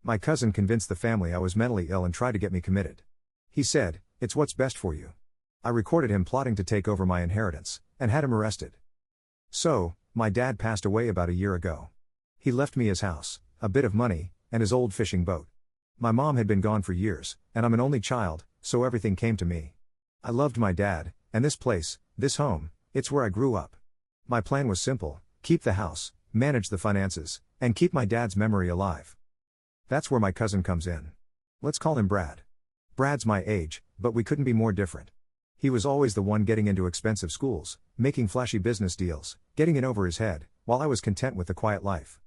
My cousin convinced the family I was mentally ill and tried to get me committed. He said, "It's what's best for you." I recorded him plotting to take over my inheritance, and had him arrested. So, my dad passed away about a year ago. He left me his house, a bit of money, and his old fishing boat. My mom had been gone for years, and I'm an only child, so everything came to me. I loved my dad, and this place, this home, it's where I grew up. My plan was simple: keep the house, manage the finances, and keep my dad's memory alive. That's where my cousin comes in. Let's call him Brad. Brad's my age, but we couldn't be more different. He was always the one getting into expensive schools, making flashy business deals, getting in over his head, while I was content with the quiet life.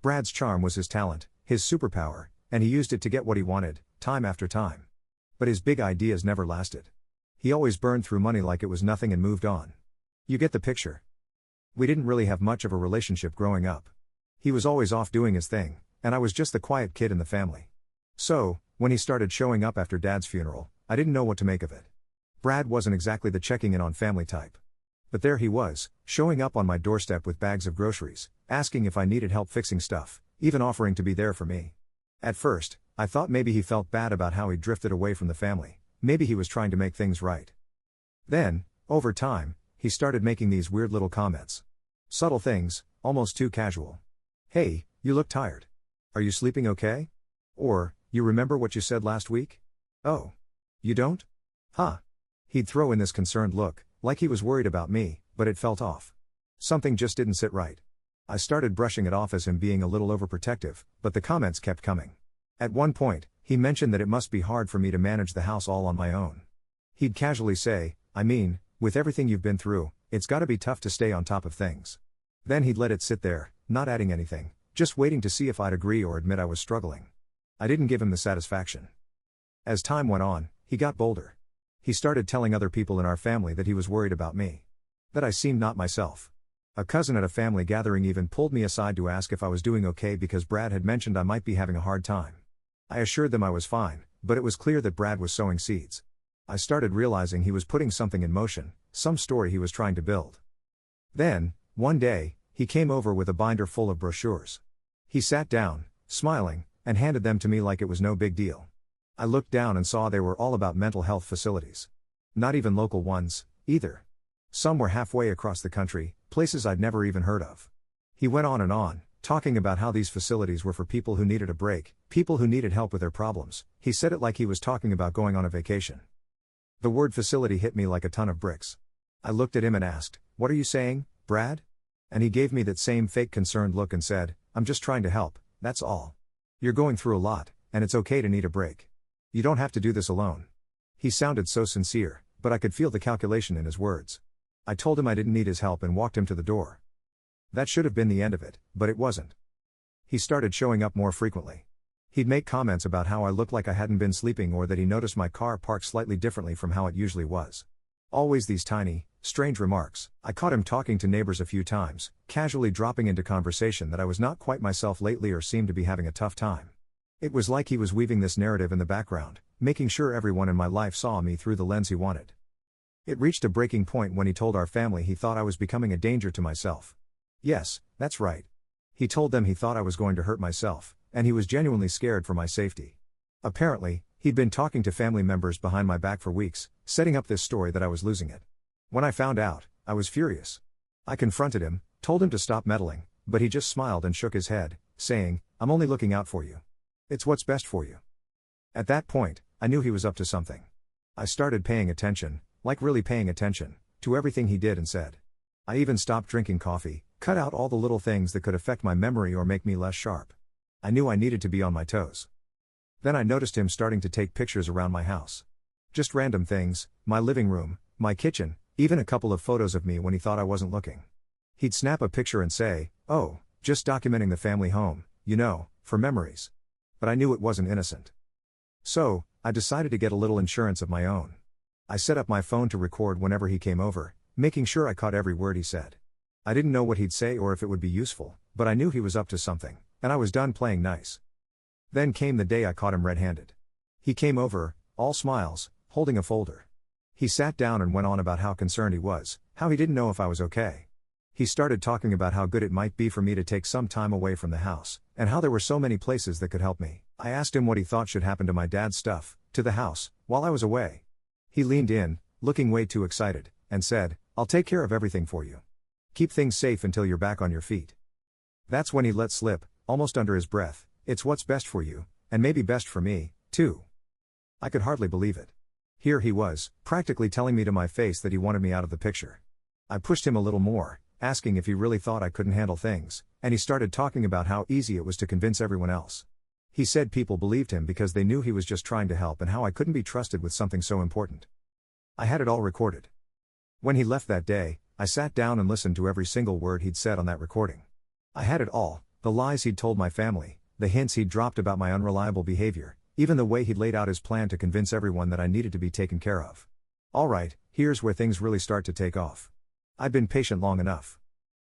Brad's charm was his talent, his superpower, and he used it to get what he wanted, time after time. But his big ideas never lasted. He always burned through money like it was nothing and moved on. You get the picture. We didn't really have much of a relationship growing up. He was always off doing his thing, and I was just the quiet kid in the family. So, when he started showing up after Dad's funeral, I didn't know what to make of it. Brad wasn't exactly the checking in on family type. But there he was, showing up on my doorstep with bags of groceries, asking if I needed help fixing stuff, even offering to be there for me. At first, I thought maybe he felt bad about how he drifted away from the family, maybe he was trying to make things right. Then, over time, he started making these weird little comments. Subtle things, almost too casual. "Hey, you look tired. Are you sleeping okay?" Or, "You remember what you said last week? Oh. You don't? Huh." He'd throw in this concerned look, like he was worried about me, but it felt off. Something just didn't sit right. I started brushing it off as him being a little overprotective, but the comments kept coming. At one point, he mentioned that it must be hard for me to manage the house all on my own. He'd casually say, "I mean, with everything you've been through, it's gotta be tough to stay on top of things." Then he'd let it sit there, not adding anything, just waiting to see if I'd agree or admit I was struggling. I didn't give him the satisfaction. As time went on, he got bolder. He started telling other people in our family that he was worried about me. That I seemed not myself. A cousin at a family gathering even pulled me aside to ask if I was doing okay because Brad had mentioned I might be having a hard time. I assured them I was fine, but it was clear that Brad was sowing seeds. I started realizing he was putting something in motion, some story he was trying to build. Then, one day, he came over with a binder full of brochures. He sat down, smiling, and handed them to me like it was no big deal. I looked down and saw they were all about mental health facilities. Not even local ones, either. Some were halfway across the country, places I'd never even heard of. He went on, talking about how these facilities were for people who needed a break, people who needed help with their problems. He said it like he was talking about going on a vacation. The word facility hit me like a ton of bricks. I looked at him and asked, "What are you saying, Brad?" And he gave me that same fake concerned look and said, "I'm just trying to help, that's all. You're going through a lot, and it's okay to need a break. You don't have to do this alone." He sounded so sincere, but I could feel the calculation in his words. I told him I didn't need his help and walked him to the door. That should have been the end of it, but it wasn't. He started showing up more frequently. He'd make comments about how I looked like I hadn't been sleeping or that he noticed my car parked slightly differently from how it usually was. Always these tiny, strange remarks. I caught him talking to neighbors a few times, casually dropping into conversation that I was not quite myself lately or seemed to be having a tough time. It was like he was weaving this narrative in the background, making sure everyone in my life saw me through the lens he wanted. It reached a breaking point when he told our family he thought I was becoming a danger to myself. Yes, that's right. He told them he thought I was going to hurt myself, and he was genuinely scared for my safety. Apparently, he'd been talking to family members behind my back for weeks, setting up this story that I was losing it. When I found out, I was furious. I confronted him, told him to stop meddling, but he just smiled and shook his head, saying, "I'm only looking out for you. It's what's best for you." At that point, I knew he was up to something. I started paying attention, like really paying attention, to everything he did and said. I even stopped drinking coffee, cut out all the little things that could affect my memory or make me less sharp. I knew I needed to be on my toes. Then I noticed him starting to take pictures around my house. Just random things, my living room, my kitchen, even a couple of photos of me when he thought I wasn't looking. He'd snap a picture and say, "Oh, just documenting the family home, for memories." But I knew it wasn't innocent. So, I decided to get a little insurance of my own. I set up my phone to record whenever he came over, making sure I caught every word he said. I didn't know what he'd say or if it would be useful, but I knew he was up to something, and I was done playing nice. Then came the day I caught him red-handed. He came over, all smiles, holding a folder. He sat down and went on about how concerned he was, how he didn't know if I was okay. He started talking about how good it might be for me to take some time away from the house, and how there were so many places that could help me. I asked him what he thought should happen to my dad's stuff, to the house, while I was away. He leaned in, looking way too excited, and said, "I'll take care of everything for you. Keep things safe until you're back on your feet." That's when he let slip, almost under his breath, "It's what's best for you, and maybe best for me, too." I could hardly believe it. Here he was, practically telling me to my face that he wanted me out of the picture. I pushed him a little more, asking if he really thought I couldn't handle things, and he started talking about how easy it was to convince everyone else. He said people believed him because they knew he was just trying to help and how I couldn't be trusted with something so important. I had it all recorded. When he left that day, I sat down and listened to every single word he'd said on that recording. I had it all, the lies he'd told my family, the hints he'd dropped about my unreliable behavior, even the way he'd laid out his plan to convince everyone that I needed to be taken care of. Alright, here's where things really start to take off. I'd been patient long enough.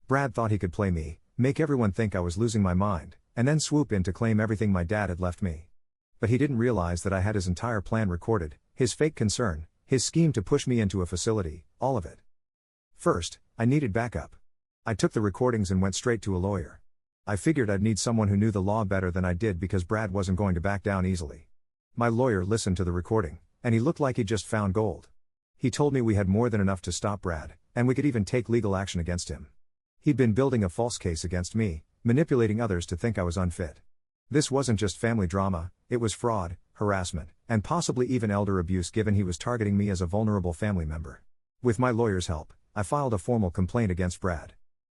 Brad thought he could play me, make everyone think I was losing my mind, and then swoop in to claim everything my dad had left me. But he didn't realize that I had his entire plan recorded, his fake concern, his scheme to push me into a facility, all of it. First, I needed backup. I took the recordings and went straight to a lawyer. I figured I'd need someone who knew the law better than I did because Brad wasn't going to back down easily. My lawyer listened to the recording, and he looked like he'd just found gold. He told me we had more than enough to stop Brad, and we could even take legal action against him. He'd been building a false case against me, manipulating others to think I was unfit. This wasn't just family drama, it was fraud, harassment, and possibly even elder abuse given he was targeting me as a vulnerable family member. With my lawyer's help, I filed a formal complaint against Brad.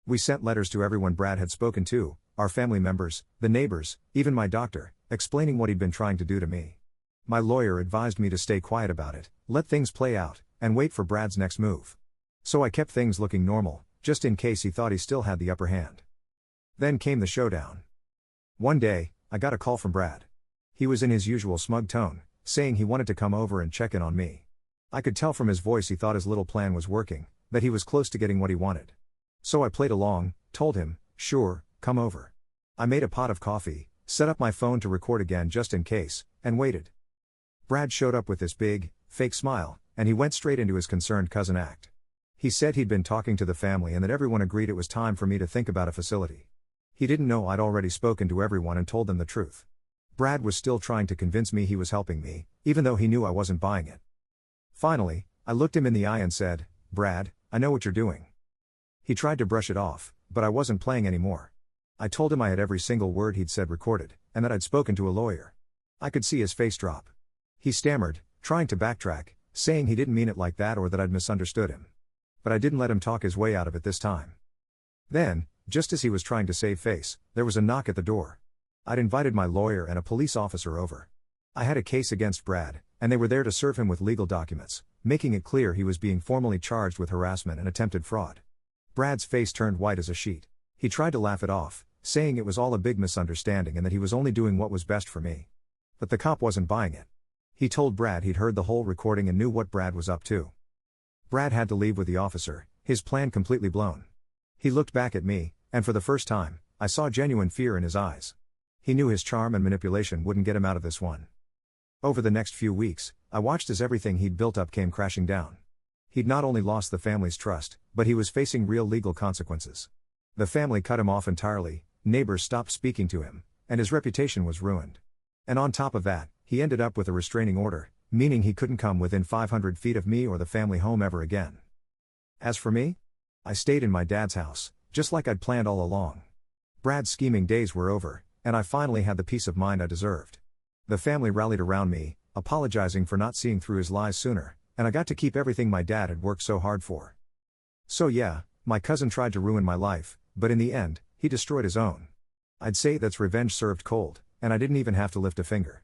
We sent letters to everyone Brad had spoken to, our family members, the neighbors, even my doctor, explaining what he'd been trying to do to me. My lawyer advised me to stay quiet about it, let things play out, and wait for Brad's next move. So I kept things looking normal, just in case he thought he still had the upper hand. Then came the showdown. One day, I got a call from Brad. He was in his usual smug tone, saying he wanted to come over and check in on me. I could tell from his voice he thought his little plan was working, that he was close to getting what he wanted. So I played along, told him, "Sure, come over." I made a pot of coffee, set up my phone to record again just in case, and waited. Brad showed up with this big, fake smile, and he went straight into his concerned cousin act. He said he'd been talking to the family and that everyone agreed it was time for me to think about a facility. He didn't know I'd already spoken to everyone and told them the truth. Brad was still trying to convince me he was helping me, even though he knew I wasn't buying it. Finally, I looked him in the eye and said, "Brad, I know what you're doing." He tried to brush it off, but I wasn't playing anymore. I told him I had every single word he'd said recorded, and that I'd spoken to a lawyer. I could see his face drop. He stammered, trying to backtrack, saying he didn't mean it like that or that I'd misunderstood him. But I didn't let him talk his way out of it this time. Then, just as he was trying to save face, there was a knock at the door. I'd invited my lawyer and a police officer over. I had a case against Brad, and they were there to serve him with legal documents, making it clear he was being formally charged with harassment and attempted fraud. Brad's face turned white as a sheet. He tried to laugh it off, saying it was all a big misunderstanding and that he was only doing what was best for me. But the cop wasn't buying it. He told Brad he'd heard the whole recording and knew what Brad was up to. Brad had to leave with the officer, his plan completely blown. He looked back at me, and for the first time, I saw genuine fear in his eyes. He knew his charm and manipulation wouldn't get him out of this one. Over the next few weeks, I watched as everything he'd built up came crashing down. He'd not only lost the family's trust, but he was facing real legal consequences. The family cut him off entirely, neighbors stopped speaking to him, and his reputation was ruined. And on top of that, he ended up with a restraining order, meaning he couldn't come within 500 feet of me or the family home ever again. As for me, I stayed in my dad's house, just like I'd planned all along. Brad's scheming days were over, and I finally had the peace of mind I deserved. The family rallied around me, apologizing for not seeing through his lies sooner, and I got to keep everything my dad had worked so hard for. So yeah, my cousin tried to ruin my life, but in the end, he destroyed his own. I'd say that's revenge served cold, and I didn't even have to lift a finger.